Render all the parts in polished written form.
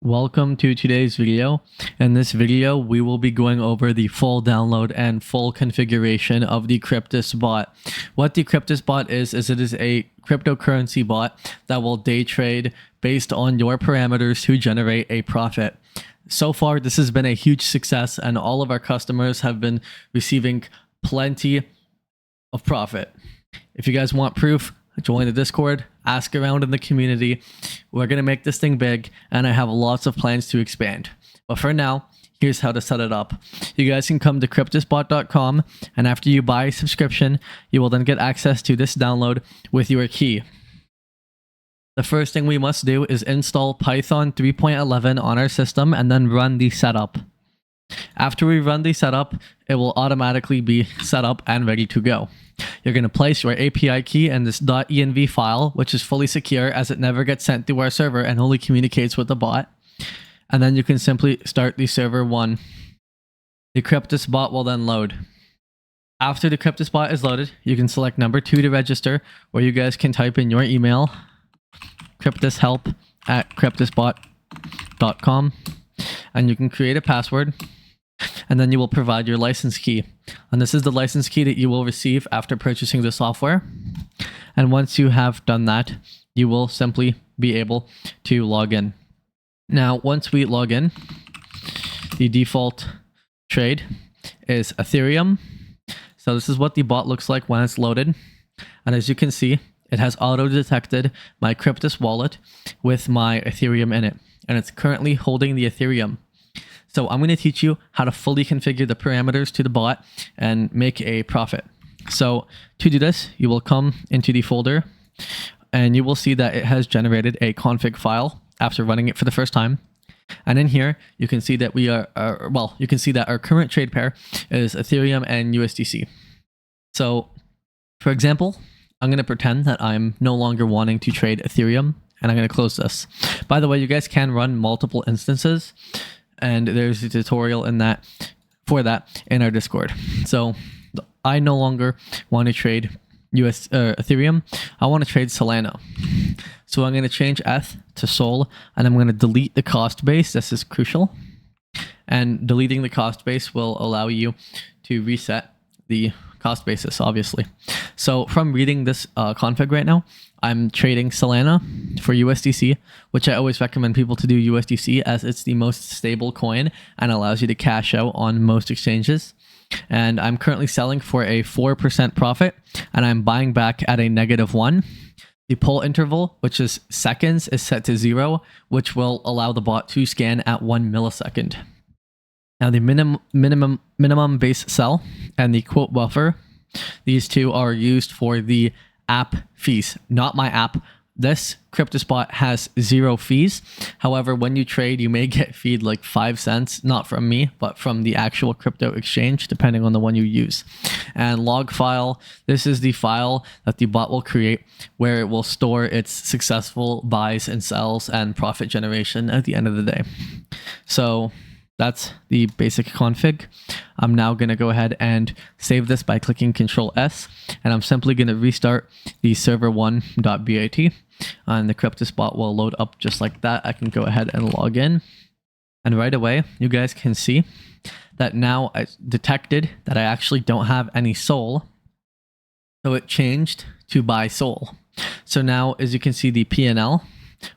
Welcome to today's video. In this video, we will be going over the full download and full configuration of the CryptusBot. What the CryptusBot is it is a cryptocurrency bot that will day trade based on your parameters to generate a profit. So far, this has been a huge success and all of our customers have been receiving plenty of profit. If you guys want proof, join the Discord, ask around in the community. We're going to make this thing big, and I have lots of plans to expand. But for now, here's how to set it up. You guys can come to CryptusBot.com, and after you buy a subscription, you will then get access to this download with your key. The first thing we must do is install Python 3.11 on our system and then run the setup. After we run the setup, it will automatically be set up and ready to go. You're going to place your API key in this .env file, which is fully secure as it never gets sent to our server and only communicates with the bot. And then you can simply start the server 1. The CryptusBot will then load. After the CryptusBot is loaded, you can select number 2 to register, where you guys can type in your email, cryptushelp@cryptusbot.com, and you can create a password. And then you will provide your license key. And this is the license key that you will receive after purchasing the software. And once you have done that, you will simply be able to log in. Now, once we log in, the default trade is Ethereum. So this is what the bot looks like when it's loaded. And as you can see, it has auto-detected my Cryptus wallet with my Ethereum in it. And it's currently holding the Ethereum. So I'm going to teach you how to fully configure the parameters to the bot and make a profit. So to do this, you will come into the folder and you will see that it has generated a config file after running it for the first time. And in here, you can see that you can see that our current trade pair is Ethereum and USDC. So for example, I'm going to pretend that I'm no longer wanting to trade Ethereum, and I'm going to close this. By the way, you guys can run multiple instances, and there's a tutorial in that in our Discord. So I no longer want to trade Ethereum. I want to trade Solana. So I'm going to change ETH to Sol, and I'm going to delete the cost base. This is crucial. And deleting the cost base will allow you to reset the cost basis, obviously. So from reading this config right now, I'm trading Solana for USDC, which I always recommend people to do USDC as it's the most stable coin and allows you to cash out on most exchanges. And I'm currently selling for a 4% profit, and I'm buying back at a -1. The pull interval, which is seconds, is set to 0, which will allow the bot to scan at 1 millisecond. Now the minimum base sell and the quote buffer, these two are used for the app fees, not my app. This CryptusBot has 0 fees. However, when you trade, you may get feed like 5 cents, not from me, but from the actual crypto exchange, depending on the one you use. And log file, this is the file that the bot will create where it will store its successful buys and sells and profit generation at the end of the day. So that's the basic config. I'm now going to go ahead and save this by clicking Ctrl+S, and I'm simply going to restart the server1.bat, and the CryptusBot will load up just like that. I can go ahead and log in, and right away, you guys can see that now I detected that I actually don't have any Sol, so it changed to buy Sol. So now, as you can see, the P&L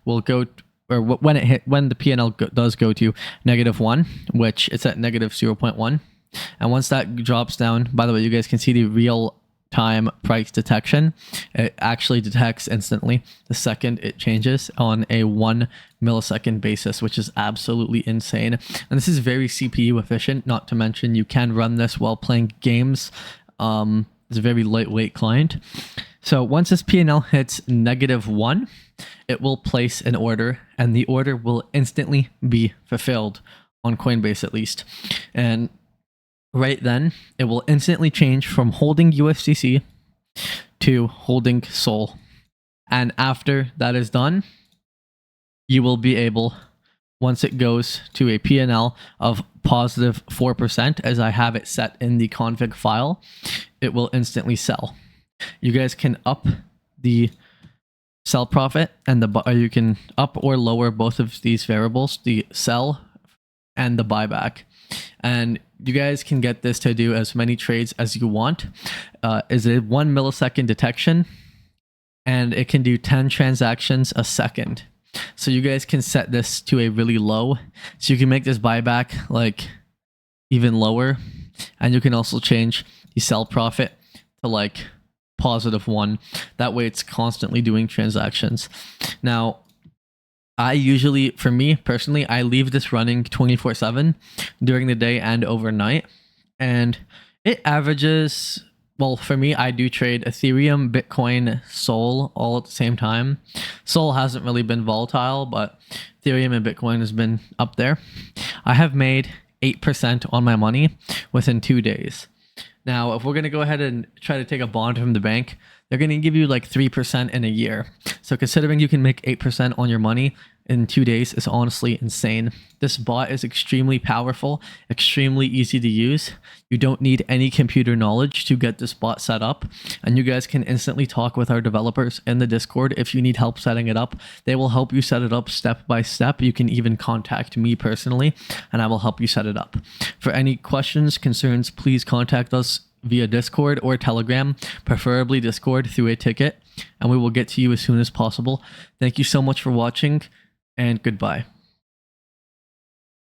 will go, or when the P&L does go to -1, which it's at -0.1, and once that drops down, by the way, you guys can see the real-time price detection. It actually detects instantly the second it changes on a 1 millisecond basis, which is absolutely insane. And this is very CPU efficient, not to mention you can run this while playing games. It's a very lightweight client. So once this P&L hits -1, it will place an order, and the order will instantly be fulfilled on Coinbase at least. And right then, it will instantly change from holding USDC to holding Sol. And after that is done, you will be able, once it goes to a P&L of positive 4%, as I have it set in the config file, it will instantly sell. You guys can up the sell profit and you can up or lower both of these variables, the sell and the buyback. And you guys can get this to do as many trades as you want. Is a 1 millisecond detection, and it can do 10 transactions a second. So you guys can set this to a really low, so you can make this buyback like even lower, and you can also change the sell profit to like +1. That way it's constantly doing transactions. Now, I usually, for me personally, I leave this running 24/7 during the day and overnight, and it averages, well, for me, I do trade Ethereum, Bitcoin, Sol all at the same time. Sol hasn't really been volatile, but Ethereum and Bitcoin has been up there. I have made 8% on my money within 2 days. Now, if we're going to go ahead and try to take a bond from the bank, they're going to give you like 3% in a year. So considering you can make 8% on your money in 2 days is honestly insane. This bot is extremely powerful, extremely easy to use. You don't need any computer knowledge to get this bot set up, and you guys can instantly talk with our developers in the Discord if you need help setting it up. They will help you set it up step by step. You can even contact me personally, and I will help you set it up. For any questions, concerns, please contact us via Discord or Telegram, preferably Discord through a ticket, and we will get to you as soon as possible. Thank you so much for watching, and goodbye.